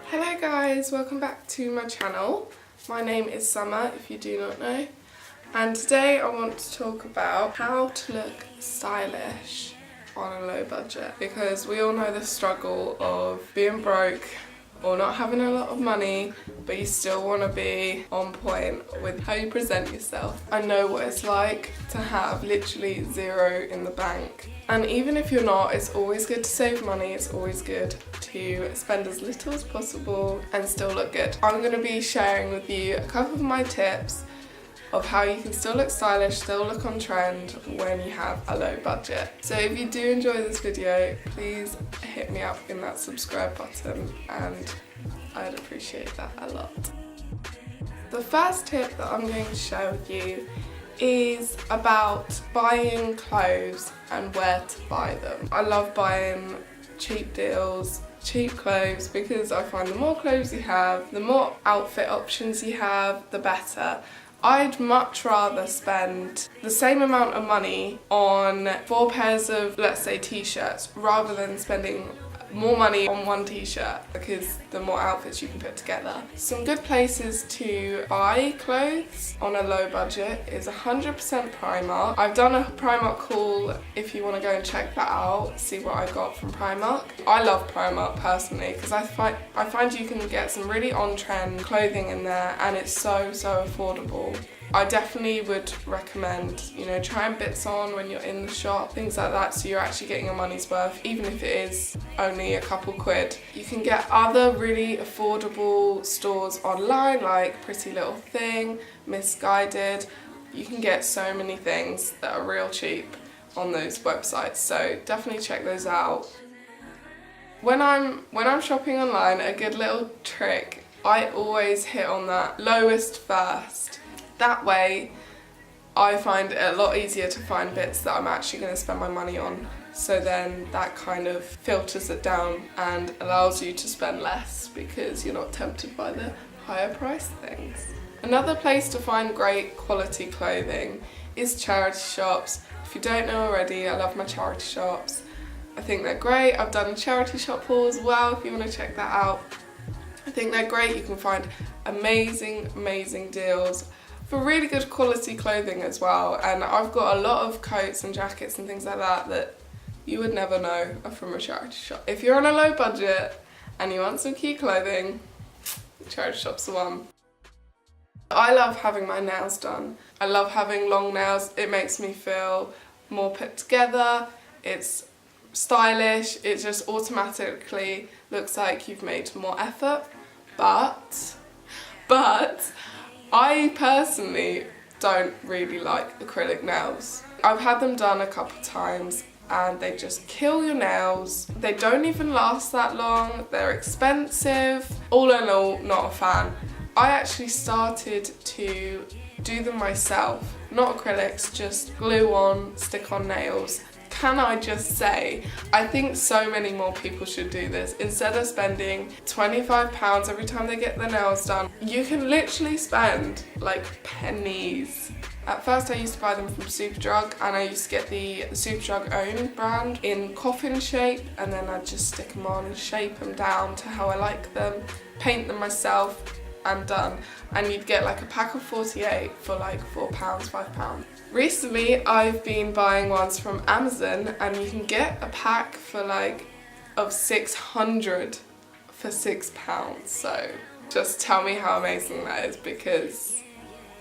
Hello guys, welcome back to my channel. My name is Summer, if you do not know, and today I want to talk about how to look stylish on a low budget, because we all know the struggle of being broke or not having a lot of money, but you still want to be on point with how you present yourself. I know what it's like to have literally zero in the bank, and even if you're not, it's always good to save money. It's always good to spend as little as possible and still look good. I'm going to be sharing with you a couple of my tips of how you can still look stylish, still look on trend when you have a low budget. So if you do enjoy this video, please hit me up in that subscribe button and I'd appreciate that a lot. The first tip that I'm going to share with you is about buying clothes and where to buy them. I love buying cheap deals, cheap clothes, because I find the more clothes you have, the more outfit options you have, the better. I'd much rather spend the same amount of money on 4 pairs of, let's say, t-shirts, rather than spending more money on one t-shirt, because the more outfits you can put together. Some good places to buy clothes on a low budget is 100% Primark. I've done a Primark haul if you want to go and check that out, see what I got from Primark. I love Primark personally because I find you can get some really on-trend clothing in there, and it's so affordable. I definitely would recommend, trying bits on when you're in the shop, things like that, so you're actually getting your money's worth, even if it is only a couple quid. You can get other really affordable stores online, like Pretty Little Thing, Misguided. You can get so many things that are real cheap on those websites, so definitely check those out. When I'm shopping online, a good little trick, I always hit on that lowest first. That way, I find it a lot easier to find bits that I'm actually going to spend my money on. So then that kind of filters it down and allows you to spend less because you're not tempted by the higher price things. Another place to find great quality clothing is charity shops. If you don't know already, I love my charity shops. I think they're great. I've done a charity shop haul as well if you want to check that out. I think they're great. You can find amazing deals for really good quality clothing as well, and I've got a lot of coats and jackets and things like that you would never know are from a charity shop. If you're on a low budget and you want some cute clothing, the charity shop's the one. I love having my nails done. I love having long nails. It makes me feel more put together, it's stylish, it just automatically looks like you've made more effort, but I personally don't really like acrylic nails. I've had them done a couple times and they just kill your nails. They don't even last that long, they're expensive. All in all, not a fan. I actually started to do them myself, not acrylics, just glue on, stick on nails. Can I just say, I think so many more people should do this. Instead of spending £25 every time they get their nails done, you can literally spend like pennies. At first I used to buy them from Superdrug, and I used to get the Superdrug own brand in coffin shape, and then I'd just stick them on, shape them down to how I like them, paint them myself, and done. And you'd get like a pack of 48 for like £4, £5. Recently I've been buying ones from Amazon, and you can get a pack for of 600 for £6. So just tell me how amazing that is, because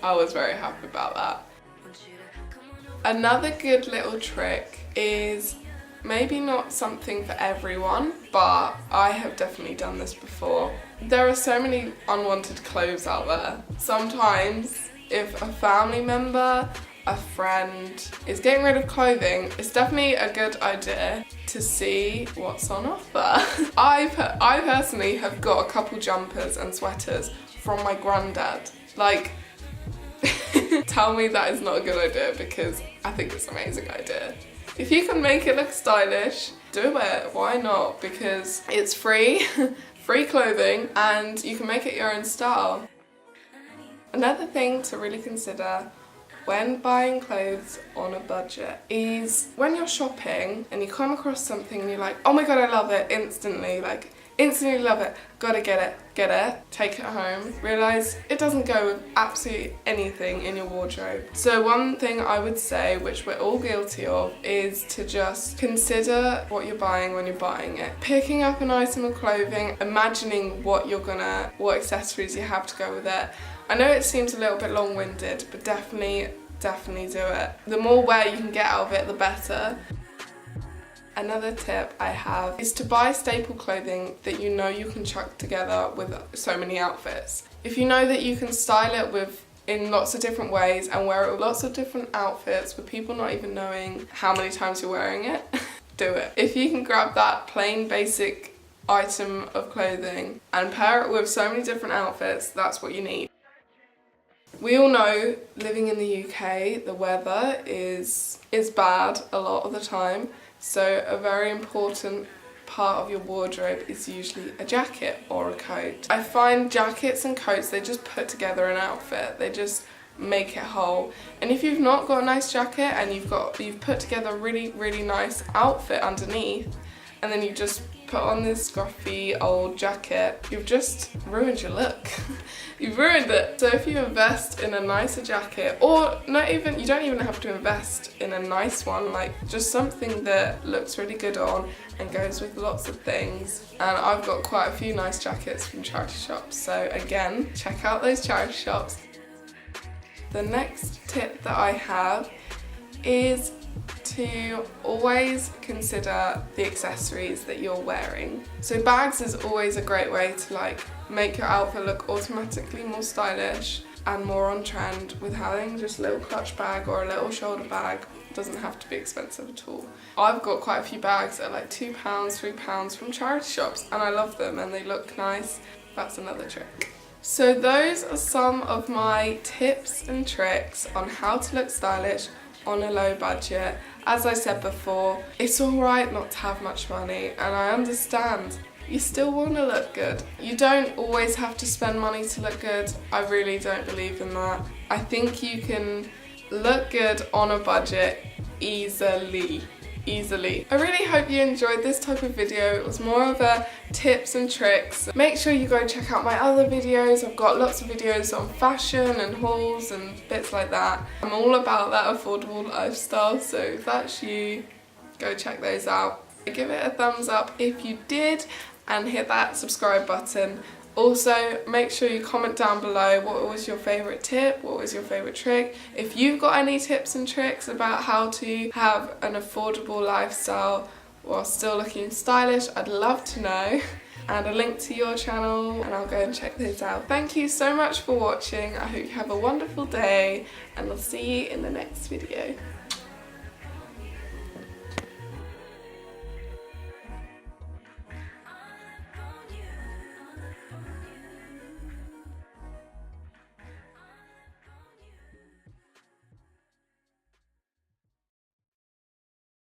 I was very happy about that. Another good little trick is maybe not something for everyone, but I have definitely done this before. There are so many unwanted clothes out there. Sometimes if a family member, a friend is getting rid of clothing, it's definitely a good idea to see what's on offer. I personally have got a couple jumpers and sweaters from my granddad. Tell me that is not a good idea, because I think it's an amazing idea. If you can make it look stylish, do it. Why not? Because it's free, free clothing, and you can make it your own style. Another thing to really consider when buying clothes on a budget is when you're shopping and you come across something and you're like, oh my god, I love it, instantly love it, gotta get it, take it home, realise it doesn't go with absolutely anything in your wardrobe. So one thing I would say, which we're all guilty of, is to just consider what you're buying when you're buying it. Picking up an item of clothing, imagining what accessories you have to go with it. I know it seems a little bit long-winded, but definitely do it. The more wear you can get out of it, the better. Another tip I have is to buy staple clothing that you know you can chuck together with so many outfits. If you know that you can style it in lots of different ways and wear it with lots of different outfits with people not even knowing how many times you're wearing it, do it. If you can grab that plain basic item of clothing and pair it with so many different outfits, that's what you need. We all know, living in the UK, the weather is bad a lot of the time. So a very important part of your wardrobe is usually a jacket or a coat. I find jackets and coats, they just put together an outfit. They just make it whole. And if you've not got a nice jacket and you've put together a really nice outfit underneath, and then you just put on this scruffy old jacket, you've just ruined your look. You've ruined it. So if you invest in a nicer jacket, or you don't even have to invest in a nice one, like just something that looks really good on and goes with lots of things. And I've got quite a few nice jackets from charity shops, so again, check out those charity shops. The next tip that I have is to always consider the accessories that you're wearing. So bags is always a great way to make your outfit look automatically more stylish and more on trend with having just a little clutch bag or a little shoulder bag. It doesn't have to be expensive at all. I've got quite a few bags at like £2, £3 from charity shops, and I love them and they look nice. That's another trick. So those are some of my tips and tricks on how to look stylish on a low budget. As I said before, it's alright not to have much money, and I understand. You still want to look good. You don't always have to spend money to look good. I really don't believe in that. I think you can look good on a budget easily. I really hope you enjoyed this type of video. It was more of a tips and tricks. Make sure you go check out my other videos. I've got lots of videos on fashion and hauls and bits like that. I'm all about that affordable lifestyle, so if that's you, go check those out. Give it a thumbs up if you did, and hit that subscribe button. Also, make sure you comment down below what was your favourite tip, what was your favourite trick. If you've got any tips and tricks about how to have an affordable lifestyle while still looking stylish, I'd love to know. And a link to your channel, and I'll go and check those out. Thank you so much for watching. I hope you have a wonderful day, and I'll see you in the next video.